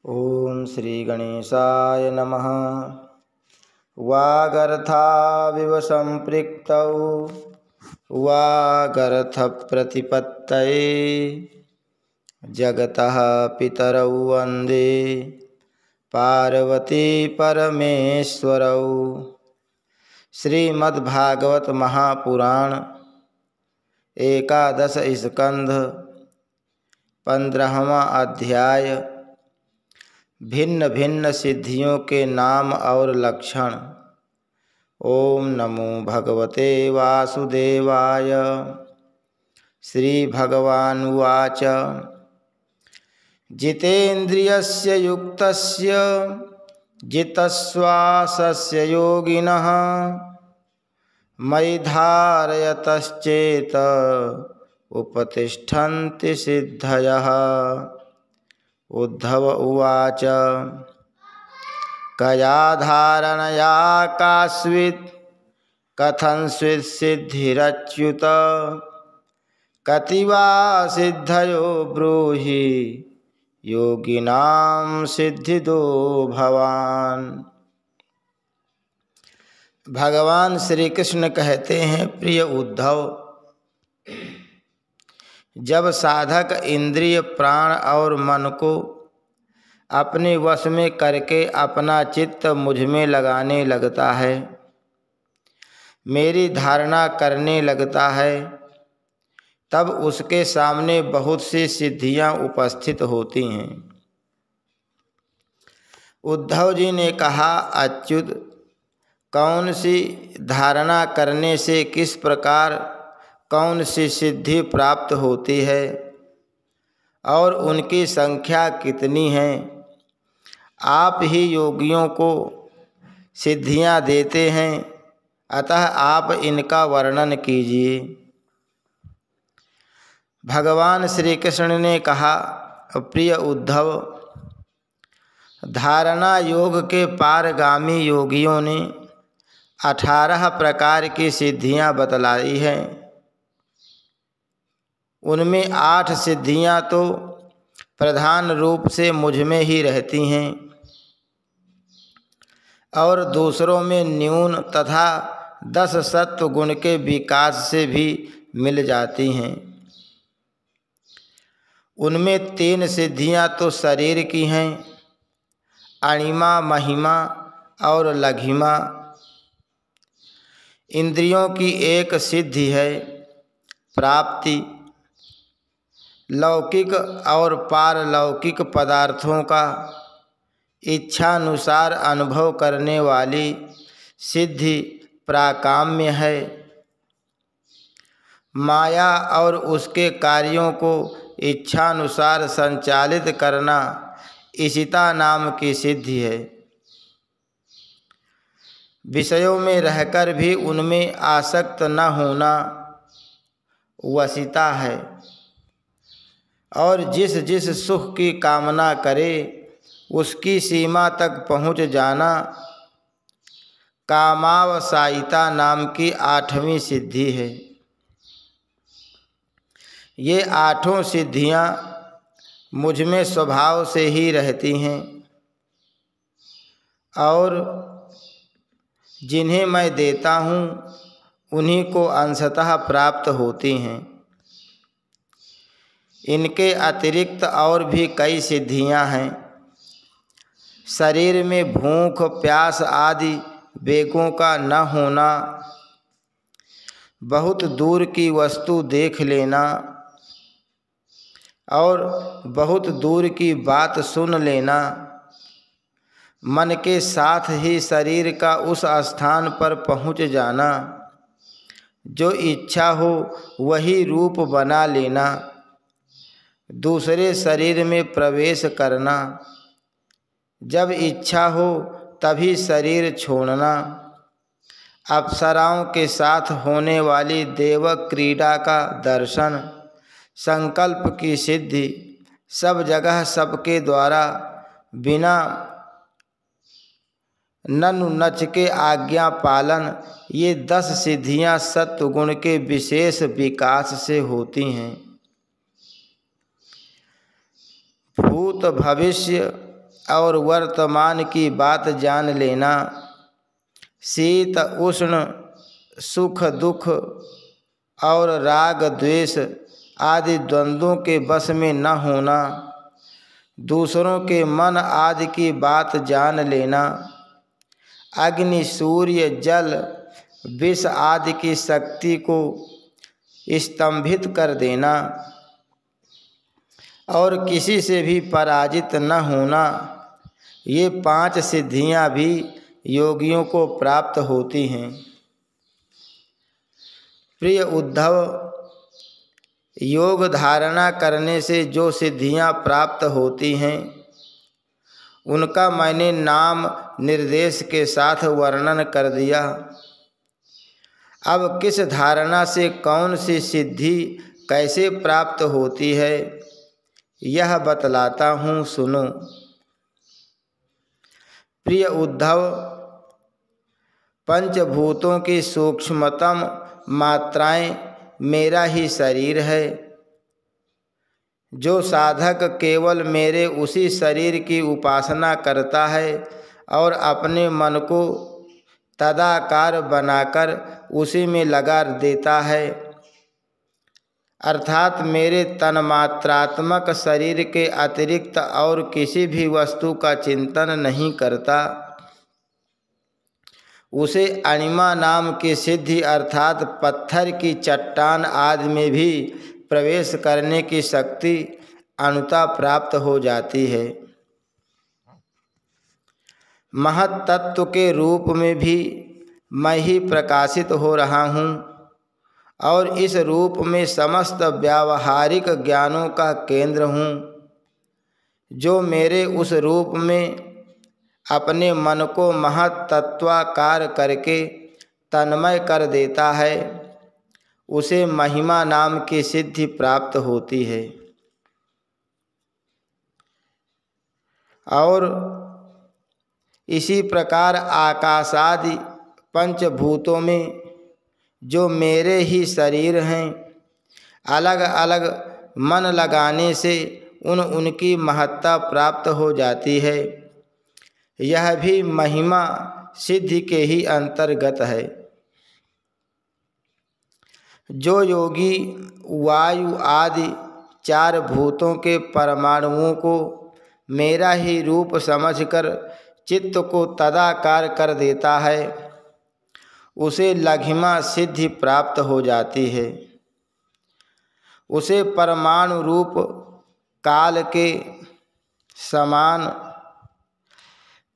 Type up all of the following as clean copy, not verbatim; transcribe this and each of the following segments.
ओम श्री गणेशाय नमः। वागर्थाविव संपृक्तौ वागर्थप्रतिपत्तये जगतः पितरौ वन्दे पार्वती परमेश्वरौ। श्रीमद्भागवत महापुराण एकादश स्कंध 15वां अध्याय। भिन्न भिन्न सिद्धियों के नाम और लक्षण। ओम नमो भगवते वासुदेवाय। श्री भगवानुवाच जितेन्द्रियस्य युक्तस्य जितश्वासस्य योगिनः मयि धारयतश्चेत उपतिष्ठन्ति सिद्धयः। उद्धव उवाच कया धारणया कास्वित् कथंस्वित् सिद्धिरच्युत कतिवा सिद्धयो ब्रूहि योगिनां सिद्धिदो भवान्। भगवान श्री कृष्ण कहते हैं, प्रिय उद्धव, जब साधक इंद्रिय प्राण और मन को अपने वश में करके अपना चित्त मुझ में लगाने लगता है, मेरी धारणा करने लगता है, तब उसके सामने बहुत सी सिद्धियां उपस्थित होती हैं। उद्धव जी ने कहा, अच्युत, कौन सी धारणा करने से किस प्रकार कौन सी सिद्धि प्राप्त होती है और उनकी संख्या कितनी है? आप ही योगियों को सिद्धियां देते हैं, अतः आप इनका वर्णन कीजिए। भगवान श्री कृष्ण ने कहा, प्रिय उद्धव, धारणा योग के पारगामी योगियों ने 18 प्रकार की सिद्धियां बतलाई हैं। उनमें 8 सिद्धियां तो प्रधान रूप से मुझ में ही रहती हैं और दूसरों में न्यून तथा 10 सत्व गुण के विकास से भी मिल जाती हैं। उनमें 3 सिद्धियां तो शरीर की हैं, अणिमा, महिमा और लघिमा। इंद्रियों की एक सिद्धि है प्राप्ति। लौकिक और पारलौकिक पदार्थों का इच्छानुसार अनुभव करने वाली सिद्धि प्राकाम्य है। माया और उसके कार्यों को इच्छानुसार संचालित करना ईशिता नाम की सिद्धि है। विषयों में रहकर भी उनमें आसक्त न होना वशिता है और जिस जिस सुख की कामना करे उसकी सीमा तक पहुँच जाना कामावसायिता नाम की 8वीं सिद्धि है। ये 8 सिद्धियां मुझ में स्वभाव से ही रहती हैं और जिन्हें मैं देता हूँ उन्हीं को अंशतः प्राप्त होती हैं। इनके अतिरिक्त और भी कई सिद्धियां हैं। शरीर में भूख, प्यास आदि वेगों का न होना, बहुत दूर की वस्तु देख लेना और बहुत दूर की बात सुन लेना, मन के साथ ही शरीर का उस स्थान पर पहुँच जाना, जो इच्छा हो वही रूप बना लेना, दूसरे शरीर में प्रवेश करना, जब इच्छा हो तभी शरीर छोड़ना, अप्सराओं के साथ होने वाली देव क्रीड़ा का दर्शन, संकल्प की सिद्धि, सब जगह सबके द्वारा बिना ननु नच के आज्ञा पालन, ये 10 सिद्धियां सत्वगुण के विशेष विकास से होती हैं। भूत भविष्य और वर्तमान की बात जान लेना, शीत उष्ण, सुख दुख और राग द्वेष आदि द्वंद्वों के वश में न होना, दूसरों के मन आदि की बात जान लेना, अग्नि सूर्य जल विष आदि की शक्ति को स्तंभित कर देना और किसी से भी पराजित न होना, ये 5 सिद्धियां भी योगियों को प्राप्त होती हैं। प्रिय उद्धव, योग धारणा करने से जो सिद्धियां प्राप्त होती हैं उनका मैंने नाम निर्देश के साथ वर्णन कर दिया। अब किस धारणा से कौन सी सिद्धि कैसे प्राप्त होती है यह बतलाता हूँ, सुनो। प्रिय उद्धव, पंचभूतों की सूक्ष्मतम मात्राएं मेरा ही शरीर है। जो साधक केवल मेरे उसी शरीर की उपासना करता है और अपने मन को तदाकार बनाकर उसी में लगा देता है, अर्थात मेरे तन्मात्रात्मक शरीर के अतिरिक्त और किसी भी वस्तु का चिंतन नहीं करता, उसे अणिमा नाम की सिद्धि अर्थात पत्थर की चट्टान आदि में भी प्रवेश करने की शक्ति अनुता प्राप्त हो जाती है। महत तत्व के रूप में भी मैं ही प्रकाशित हो रहा हूँ और इस रूप में समस्त व्यावहारिक ज्ञानों का केंद्र हूँ। जो मेरे उस रूप में अपने मन को महत तत्वाकार करके तन्मय कर देता है, उसे महिमा नाम की सिद्धि प्राप्त होती है। और इसी प्रकार आकाशादि पंचभूतों में जो मेरे ही शरीर हैं, अलग अलग मन लगाने से उनकी महत्ता प्राप्त हो जाती है। यह भी महिमा सिद्धि के ही अंतर्गत है। जो योगी वायु आदि 4 भूतों के परमाणुओं को मेरा ही रूप समझकर चित्त को तदाकार कर देता है, उसे लघिमा सिद्धि प्राप्त हो जाती है। उसे परमाणु रूप काल के समान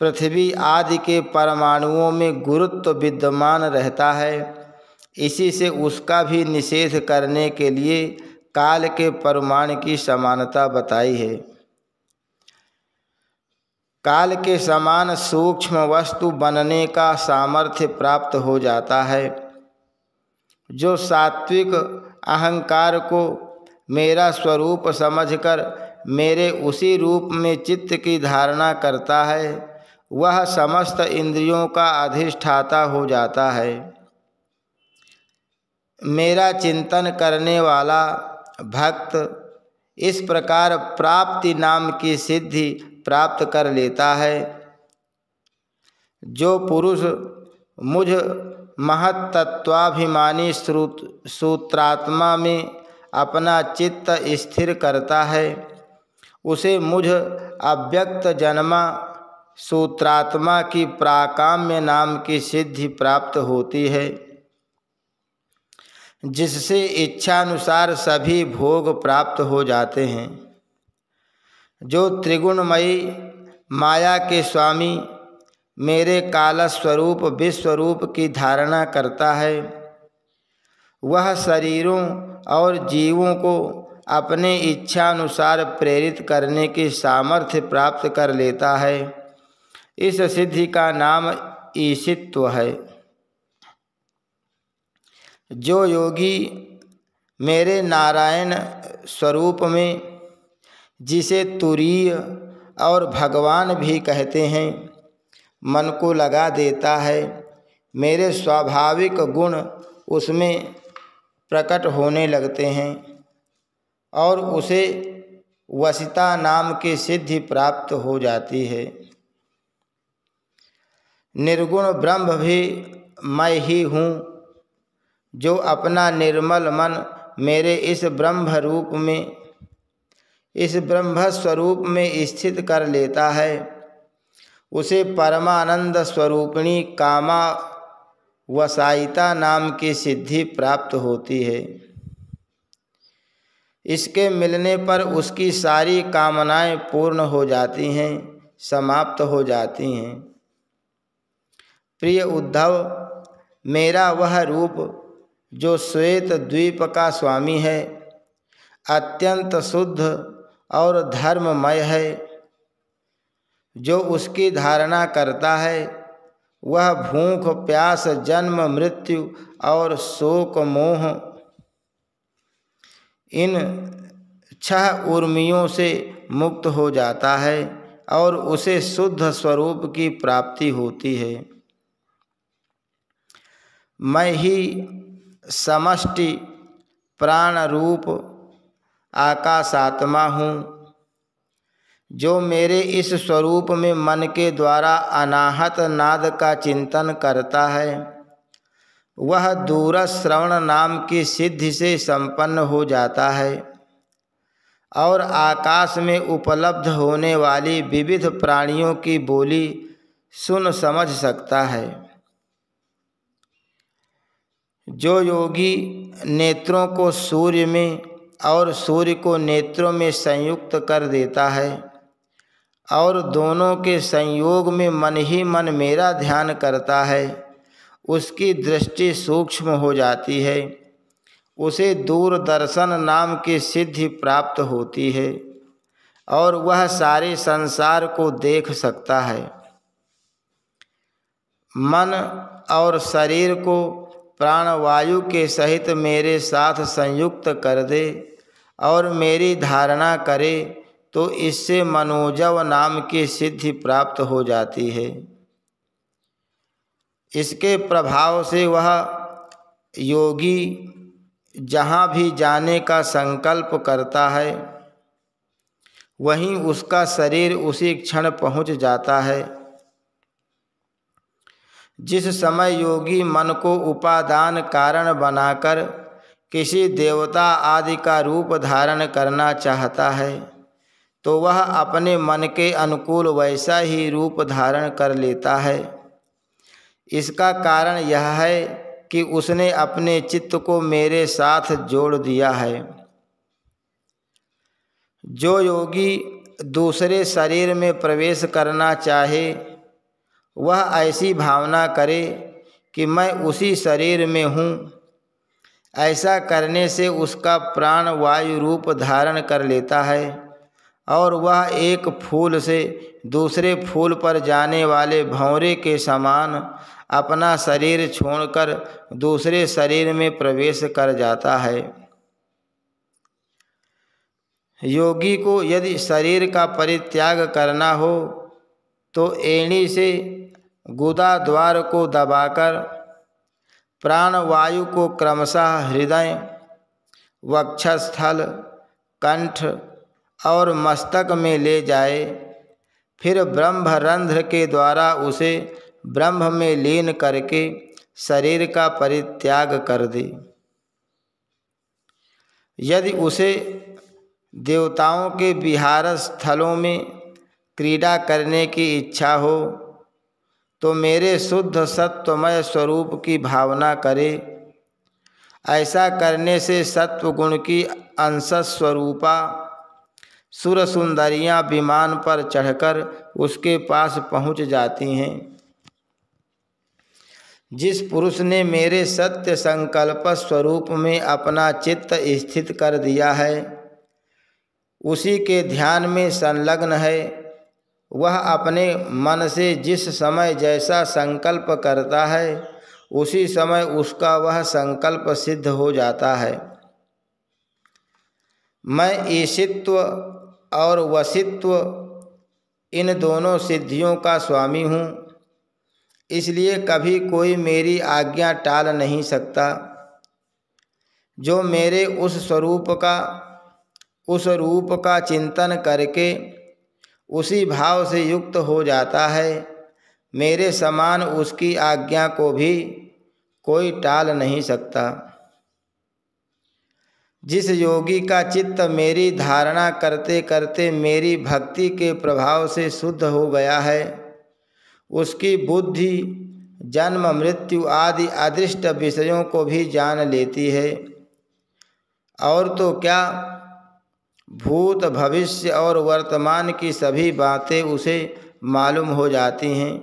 पृथ्वी आदि के परमाणुओं में गुरुत्व विद्यमान रहता है। इसी से उसका भी निषेध करने के लिए काल के परमाणु की समानता बताई है। काल के समान सूक्ष्म वस्तु बनने का सामर्थ्य प्राप्त हो जाता है। जो सात्विक अहंकार को मेरा स्वरूप समझकर मेरे उसी रूप में चित्त की धारणा करता है, वह समस्त इंद्रियों का अधिष्ठाता हो जाता है। मेरा चिंतन करने वाला भक्त इस प्रकार प्राप्ति नाम की सिद्धि प्राप्त कर लेता है। जो पुरुष मुझ महत्तत्वाभिमानी सूत्रात्मा में अपना चित्त स्थिर करता है, उसे मुझ अव्यक्त जन्मा सूत्रात्मा की प्राकाम्य नाम की सिद्धि प्राप्त होती है, जिससे इच्छानुसार सभी भोग प्राप्त हो जाते हैं। जो त्रिगुणमयी माया के स्वामी मेरे काल स्वरूप विश्वरूप की धारणा करता है, वह शरीरों और जीवों को अपने इच्छानुसार प्रेरित करने की सामर्थ्य प्राप्त कर लेता है। इस सिद्धि का नाम ईशित्व है। जो योगी मेरे नारायण स्वरूप में, जिसे तुरीय और भगवान भी कहते हैं, मन को लगा देता है, मेरे स्वाभाविक गुण उसमें प्रकट होने लगते हैं और उसे वसिता नाम की सिद्धि प्राप्त हो जाती है। निर्गुण ब्रह्म भी मैं ही हूँ, जो अपना निर्मल मन मेरे इस ब्रह्म रूप में, इस ब्रह्म स्वरूप में स्थित कर लेता है, उसे परमानंद स्वरूपिणी कामा वसायिता नाम की सिद्धि प्राप्त होती है। इसके मिलने पर उसकी सारी कामनाएं पूर्ण हो जाती हैं, समाप्त हो जाती हैं। प्रिय उद्धव, मेरा वह रूप जो श्वेत द्वीप का स्वामी है, अत्यंत शुद्ध और धर्ममय है। जो उसकी धारणा करता है वह भूख प्यास जन्म मृत्यु और शोक मोह इन 6 उर्मियों से मुक्त हो जाता है और उसे शुद्ध स्वरूप की प्राप्ति होती है। मैं ही समष्टि प्राण रूप आकाशात्मा हूँ, जो मेरे इस स्वरूप में मन के द्वारा अनाहत नाद का चिंतन करता है, वह दूरश्रवण नाम की सिद्धि से संपन्न हो जाता है और आकाश में उपलब्ध होने वाली विविध प्राणियों की बोली सुन समझ सकता है। जो योगी नेत्रों को सूर्य में और सूर्य को नेत्रों में संयुक्त कर देता है और दोनों के संयोग में मन ही मन मेरा ध्यान करता है, उसकी दृष्टि सूक्ष्म हो जाती है, उसे दूरदर्शन नाम की सिद्धि प्राप्त होती है और वह सारे संसार को देख सकता है। मन और शरीर को प्राणवायु के सहित मेरे साथ संयुक्त कर दे और मेरी धारणा करे तो इससे मनोजव नाम की सिद्धि प्राप्त हो जाती है। इसके प्रभाव से वह योगी जहाँ भी जाने का संकल्प करता है, वहीं उसका शरीर उसी क्षण पहुँच जाता है। जिस समय योगी मन को उपादान कारण बनाकर किसी देवता आदि का रूप धारण करना चाहता है, तो वह अपने मन के अनुकूल वैसा ही रूप धारण कर लेता है। इसका कारण यह है कि उसने अपने चित्त को मेरे साथ जोड़ दिया है। जो योगी दूसरे शरीर में प्रवेश करना चाहे, वह ऐसी भावना करे कि मैं उसी शरीर में हूँ। ऐसा करने से उसका प्राण वायु रूप धारण कर लेता है और वह एक फूल से दूसरे फूल पर जाने वाले भंवरे के समान अपना शरीर छोड़कर दूसरे शरीर में प्रवेश कर जाता है। योगी को यदि शरीर का परित्याग करना हो तो एड़ी से गुदा द्वार को दबाकर प्राण वायु को क्रमशः हृदय, वक्षस्थल, कंठ और मस्तक में ले जाए, फिर ब्रह्मरंध्र के द्वारा उसे ब्रह्म में लीन करके शरीर का परित्याग कर दे। यदि उसे देवताओं के विहार स्थलों में क्रीड़ा करने की इच्छा हो तो मेरे शुद्ध सत्वमय स्वरूप की भावना करे। ऐसा करने से सत्वगुण की अंश स्वरूपा सुर सुंदरियाँ विमान पर चढ़कर उसके पास पहुँच जाती हैं। जिस पुरुष ने मेरे सत्य संकल्प स्वरूप में अपना चित्त स्थित कर दिया है, उसी के ध्यान में संलग्न है, वह अपने मन से जिस समय जैसा संकल्प करता है उसी समय उसका वह संकल्प सिद्ध हो जाता है। मैं ईशित्व और वशित्व इन दोनों सिद्धियों का स्वामी हूँ, इसलिए कभी कोई मेरी आज्ञा टाल नहीं सकता। जो मेरे उस स्वरूप का उस रूप का चिंतन करके उसी भाव से युक्त हो जाता है। मेरे समान उसकी आज्ञा को भी कोई टाल नहीं सकता। जिस योगी का चित्त मेरी धारणा करते करते मेरी भक्ति के प्रभाव से शुद्ध हो गया है, उसकी बुद्धि जन्म मृत्यु आदि अदृष्ट विषयों को भी जान लेती है, और तो क्या भूत भविष्य और वर्तमान की सभी बातें उसे मालूम हो जाती हैं।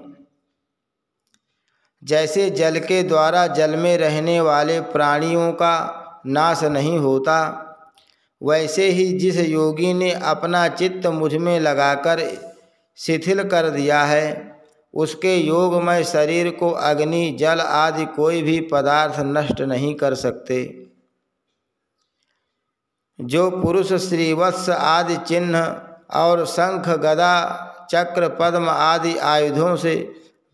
जैसे जल के द्वारा जल में रहने वाले प्राणियों का नाश नहीं होता, वैसे ही जिस योगी ने अपना चित्त मुझ में लगाकर शिथिल कर दिया है, उसके योगमय शरीर को अग्नि जल आदि कोई भी पदार्थ नष्ट नहीं कर सकते। जो पुरुष श्रीवत्स आदि चिन्ह और शंख गदा चक्र पद्म आदि आयुधों से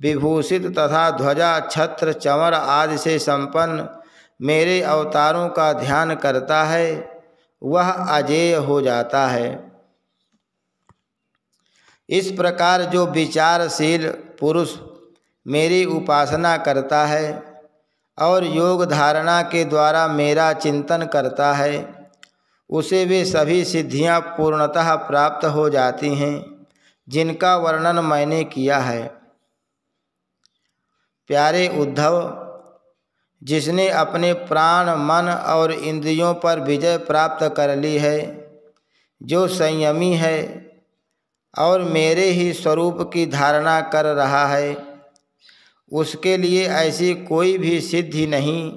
विभूषित तथा ध्वजा छत्र चंवर आदि से संपन्न मेरे अवतारों का ध्यान करता है, वह अजेय हो जाता है। इस प्रकार जो विचारशील पुरुष मेरी उपासना करता है और योग धारणा के द्वारा मेरा चिंतन करता है, उसे वे सभी सिद्धियां पूर्णतः प्राप्त हो जाती हैं जिनका वर्णन मैंने किया है। प्यारे उद्धव, जिसने अपने प्राण मन और इंद्रियों पर विजय प्राप्त कर ली है, जो संयमी है और मेरे ही स्वरूप की धारणा कर रहा है, उसके लिए ऐसी कोई भी सिद्धि नहीं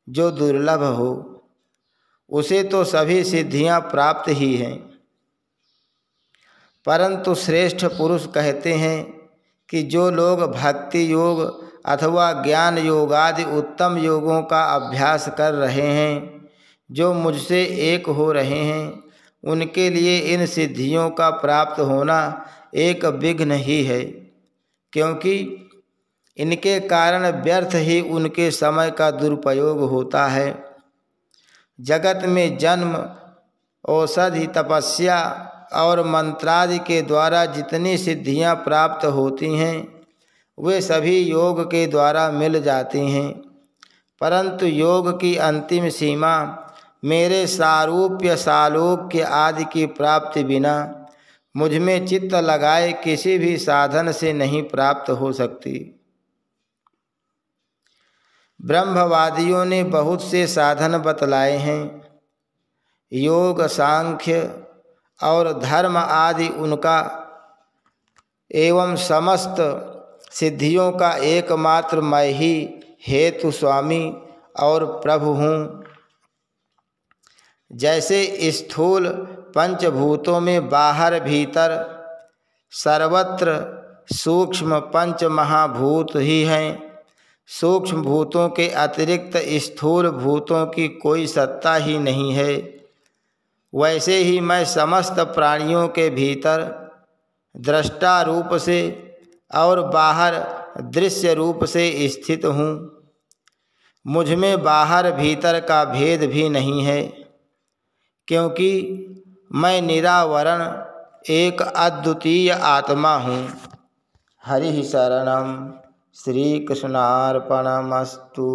जो दुर्लभ हो। उसे तो सभी सिद्धियां प्राप्त ही हैं। परंतु श्रेष्ठ पुरुष कहते हैं कि जो लोग भक्ति योग अथवा ज्ञान योग आदि उत्तम योगों का अभ्यास कर रहे हैं, जो मुझसे एक हो रहे हैं, उनके लिए इन सिद्धियों का प्राप्त होना एक विघ्न ही है, क्योंकि इनके कारण व्यर्थ ही उनके समय का दुरुपयोग होता है। जगत में जन्म, औषधि, तपस्या और मंत्रादि के द्वारा जितनी सिद्धियां प्राप्त होती हैं, वे सभी योग के द्वारा मिल जाती हैं, परंतु योग की अंतिम सीमा मेरे सारूप्य सालोक्य आदि की प्राप्ति बिना मुझ में चित्त लगाए किसी भी साधन से नहीं प्राप्त हो सकती। ब्रह्मवादियों ने बहुत से साधन बतलाए हैं। योग, सांख्य और धर्म आदि उनका एवं समस्त सिद्धियों का एकमात्र मैं ही हेतु स्वामी और प्रभु हूँ। जैसे स्थूल पंचभूतों में बाहर भीतर सर्वत्र सूक्ष्म पंच महाभूत ही हैं, सूक्ष्म भूतों के अतिरिक्त स्थूल भूतों की कोई सत्ता ही नहीं है, वैसे ही मैं समस्त प्राणियों के भीतर दृष्टा रूप से और बाहर दृश्य रूप से स्थित हूँ। मुझ में बाहर भीतर का भेद भी नहीं है, क्योंकि मैं निरावरण एक अद्वितीय आत्मा हूँ। हरि शरणम। श्री कृष्णार्पणमस्तु।